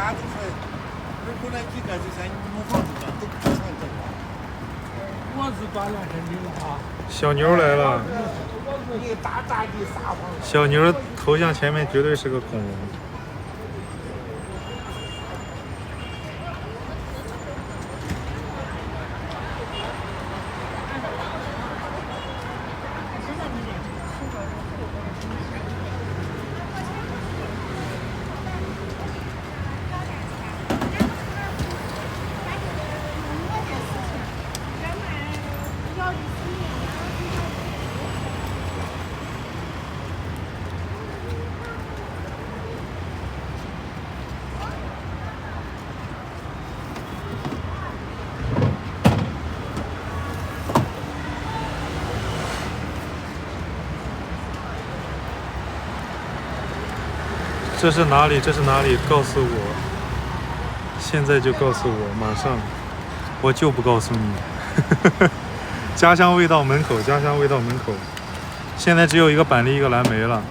家都说，那本来几个就像木房子的，都不想整了。我是把那是牛啊。小牛来了。你大大的撒谎。小牛头像前面绝对是个恐龙。这是哪里？这是哪里？告诉我！现在就告诉我，马上！我就不告诉你。家乡味道门口，家乡味道门口。现在只有一个板栗，一个蓝莓了。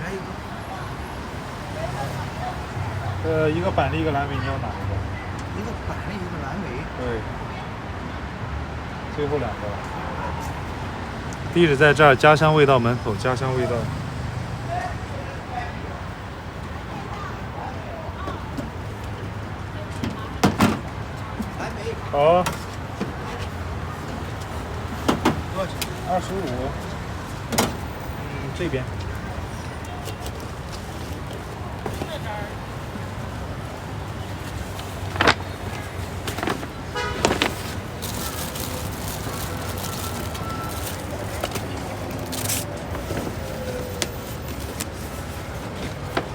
一个板栗，一个蓝莓，你要哪一个？一个板栗，一个蓝莓。对。最后2个。地址在这儿，家乡味道门口，家乡味道。好，多少钱？25。这边。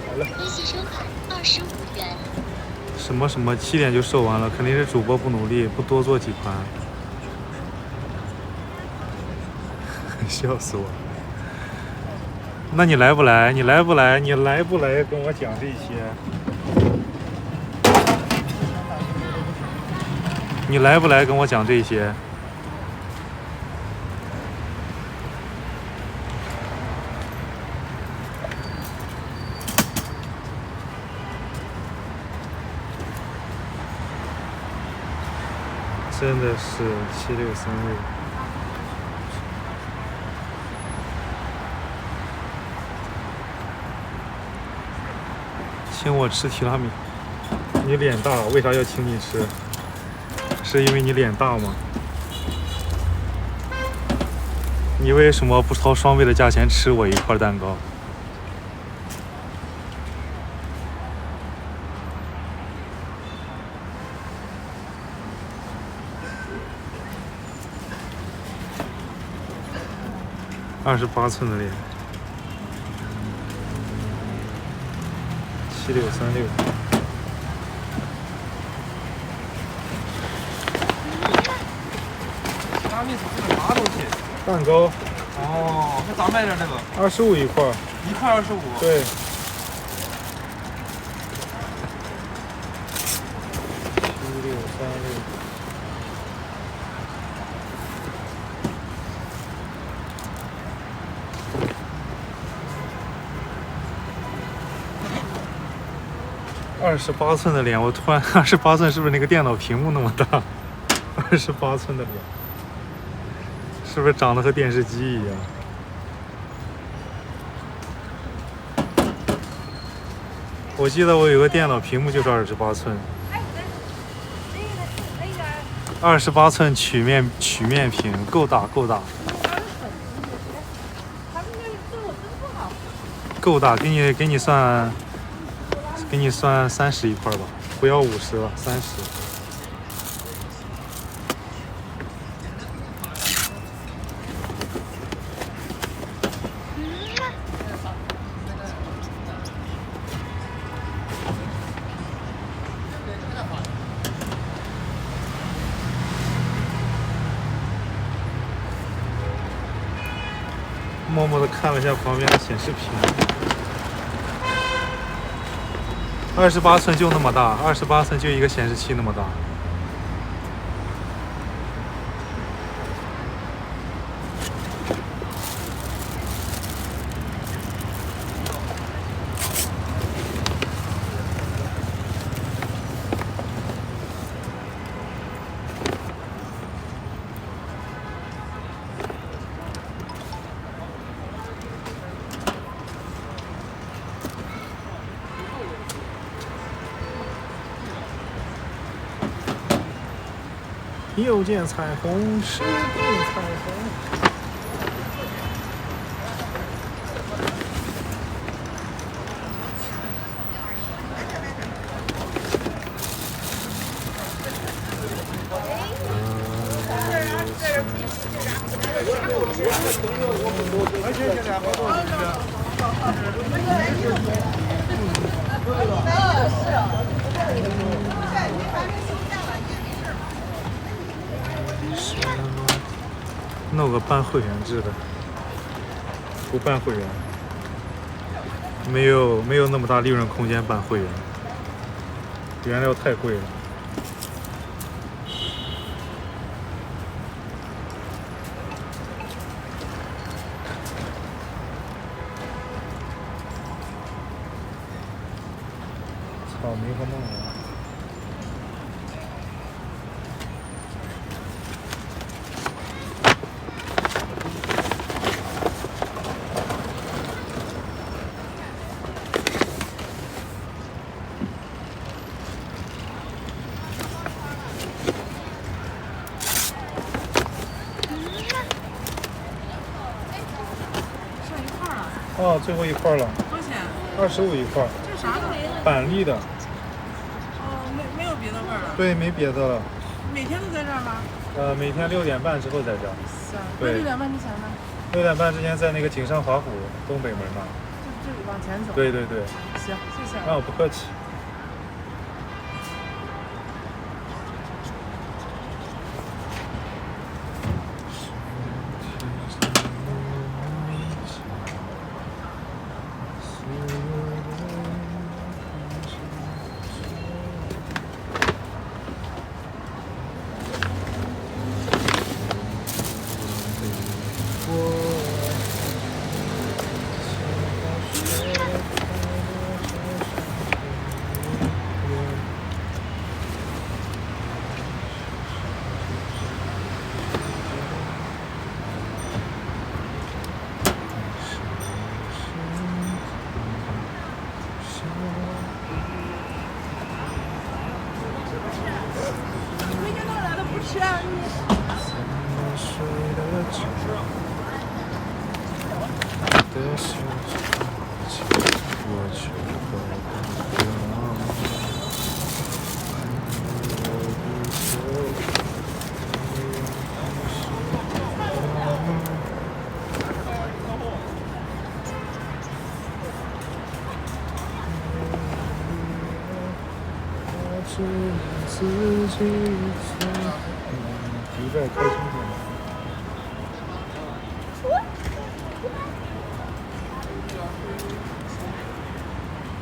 好了。利息收款25元。什么什么7点就售完了，肯定是主播不努力，不多做几盘。笑死我！那你来不来？你来不来？你来不来跟我讲这些？你来不来跟我讲这些？真的是763位。请我吃提拉米，你脸大，为啥要请你吃？是因为你脸大吗？你为什么不掏双倍的价钱吃我一块蛋糕？28寸的脸，7636。拉面是这个啥东西？蛋糕。哦，那咋卖的这个？25一块。一块25。对。7636。28寸的脸，我突然28寸是不是那个电脑屏幕那么大？28寸的脸，是不是长得和电视机一样？我记得我有个电脑屏幕就是28寸，28寸曲面屏，够大够大。够大，给你算。给你算30一块吧，不要50了，30。默默地看了一下旁边的显示屏。28寸就那么大，28寸就一个显示器那么大。又见彩虹，是对彩虹。弄个办会员制的，不办会员，没有那么大利润空间办会员，原料太贵了。草莓和梦龙。哦，最后一块了。多少钱？25一块。这啥的？板栗的。哦，没有别的味儿了。对，没别的了。每天都在这儿吗？每天6点半之后在这儿。行。对。6点半之前呢？6点半之前在那个景山华府东北门那儿。这里往前走。对对对。行，谢谢。啊，不客气。不再开心点。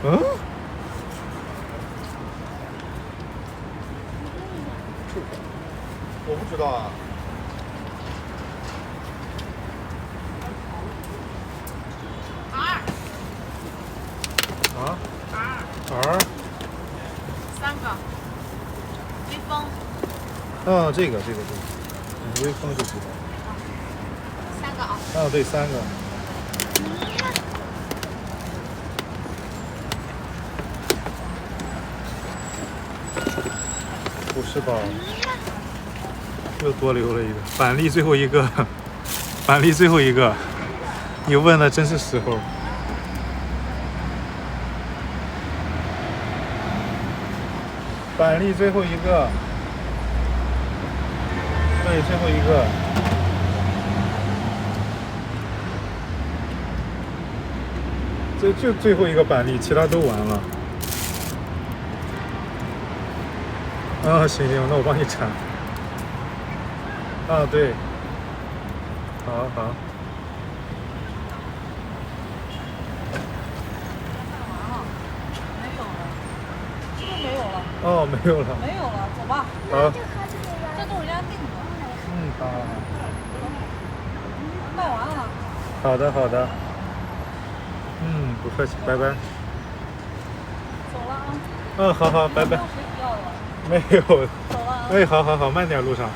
嗯？我不知道啊。R。3个。微风。啊，这个，微风就知道。3个啊。啊，对，3个。不是吧？又多留了一个板栗，最后一个，板栗最后一个，你问的真是时候。板栗最后一个，对，最后一个。就最后一个板栗，其他都完了。啊，行，那我帮你铲。啊，对。好。哦，没有了。走吧。好。这都是人家订的。好。卖完了。好的。不客气，拜拜。走了啊。好，拜拜。谁不要了？没有。走了啊。哎，好，慢点路上。